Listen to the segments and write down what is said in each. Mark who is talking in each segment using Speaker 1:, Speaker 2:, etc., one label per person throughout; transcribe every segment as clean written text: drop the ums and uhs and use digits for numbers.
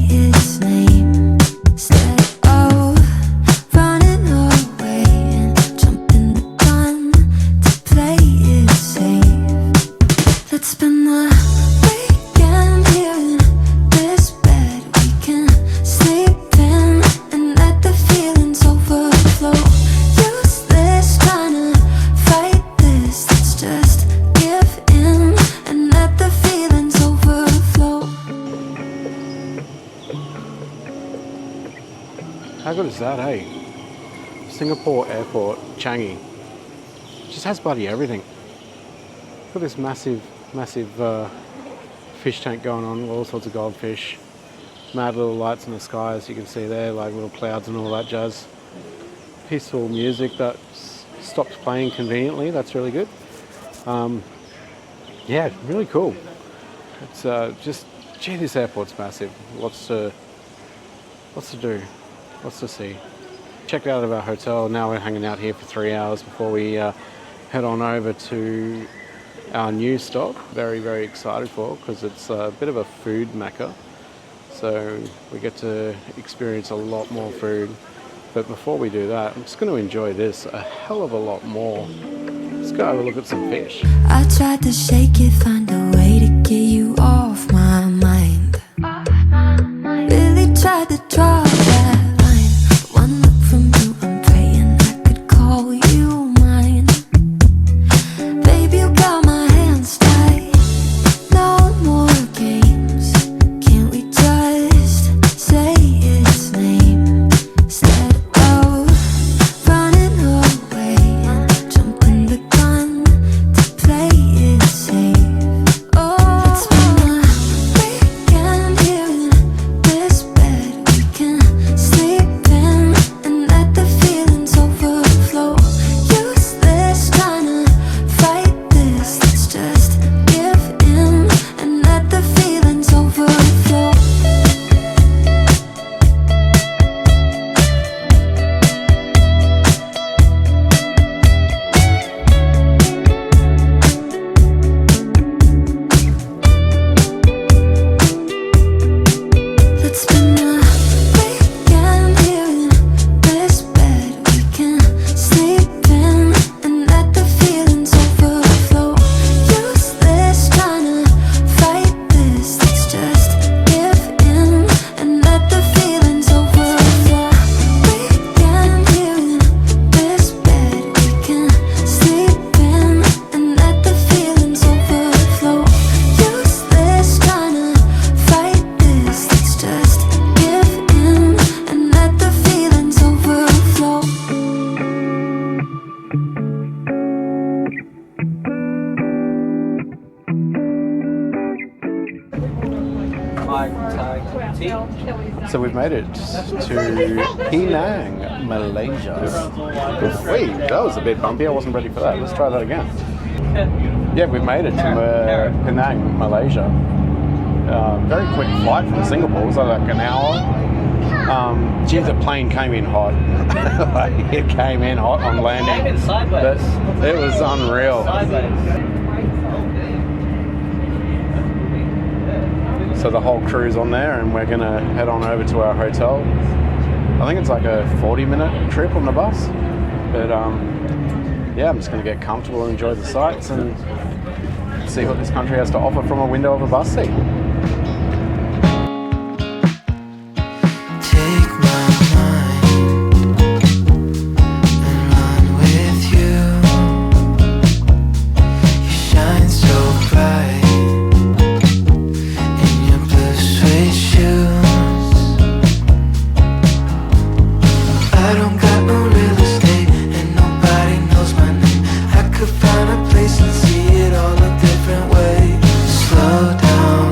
Speaker 1: its name instead of running away and jumping the gun to play it safe. Let's spend the weekend here in this bed we can sleep in and let the feelings overflow. Useless trying to fight this, let's just give in and let the feelings overflow.
Speaker 2: How good is that, eh? Singapore airport, Changi. Just has bloody everything. Got this massive fish tank going on, all sorts of goldfish. Mad little lights in the sky, as you can see there, like little clouds and all that jazz. Peaceful music that stops playing conveniently, that's really good. Yeah, really cool. It's just, gee, this airport's massive. Lots to do, lots to see. Checked out of our hotel, now we're hanging out here for 3 hours before we head on over to our new stop. Very, very excited for, because it's a bit of a food mecca. So we get to experience a lot more food. But before we do that, I'm just going to enjoy this a hell of a lot more. Let's go have a look at some fish.
Speaker 1: I tried to shake it, find a way to get you off my mind. Really tried to draw that line, but one look from you, I'm praying I could call you mine. Baby, you got my hands tied. No more games. Can't we just say its name instead of running away and jumping the gun to play it safe? Oh, it's been a weekend here in this bed we can sleep in and let the feelings overflow. Useless trying to fight this, let's just give in and let the feelings overflow. Let's spend a weekend here in this bed we can sleep in and let the feelings overflow. Useless trying to fight this, let's just give in and let the feelings overflow. Weekend here in this bed we can sleep in and let the feelings overflow. Useless trying to fight this, let's just give in and let the feelings overflow.
Speaker 2: So we've made it to Penang, Malaysia. Wait, that was a bit bumpy. I wasn't ready for that. Let's try that again. Yeah, we've made it to Penang, Malaysia. Very quick flight from Singapore. It was like an hour. Gee, the plane came in hot. It came in hot on landing. But it was unreal. So the whole crew's on there, and we're gonna head on over to our hotel. I think it's like a 40-minute trip on the bus. But yeah, I'm just gonna get comfortable and enjoy the sights and see what this country has to offer from a window of a bus seat.
Speaker 1: Take my mind and run with you. You shine so bright in your blue suede shoes. I don't got no real estate and nobody knows my name. I could find a place and see it all a different way. Slow down,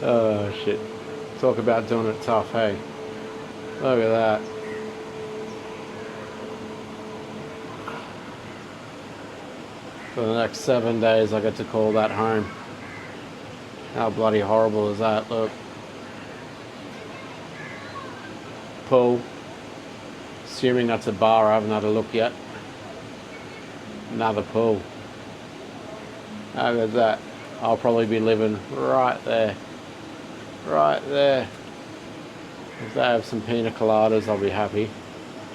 Speaker 2: Oh shit. Talk about doing it tough, hey. Look at that. For the next 7 days I get to call that home. How bloody horrible is that? Look. Pool. Assuming that's a bar, I haven't had a look yet. Another pool. How good is that? I'll probably be living right there. Right there. If they have some pina coladas, I'll be happy.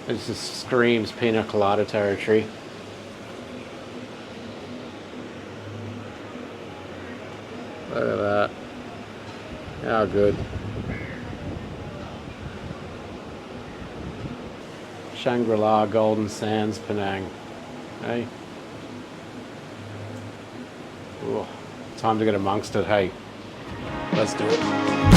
Speaker 2: It just screams pina colada territory. Look at that. How good. Shangri-La Golden Sands Penang. Hey. Ooh, time to get amongst it, hey. Let's do it.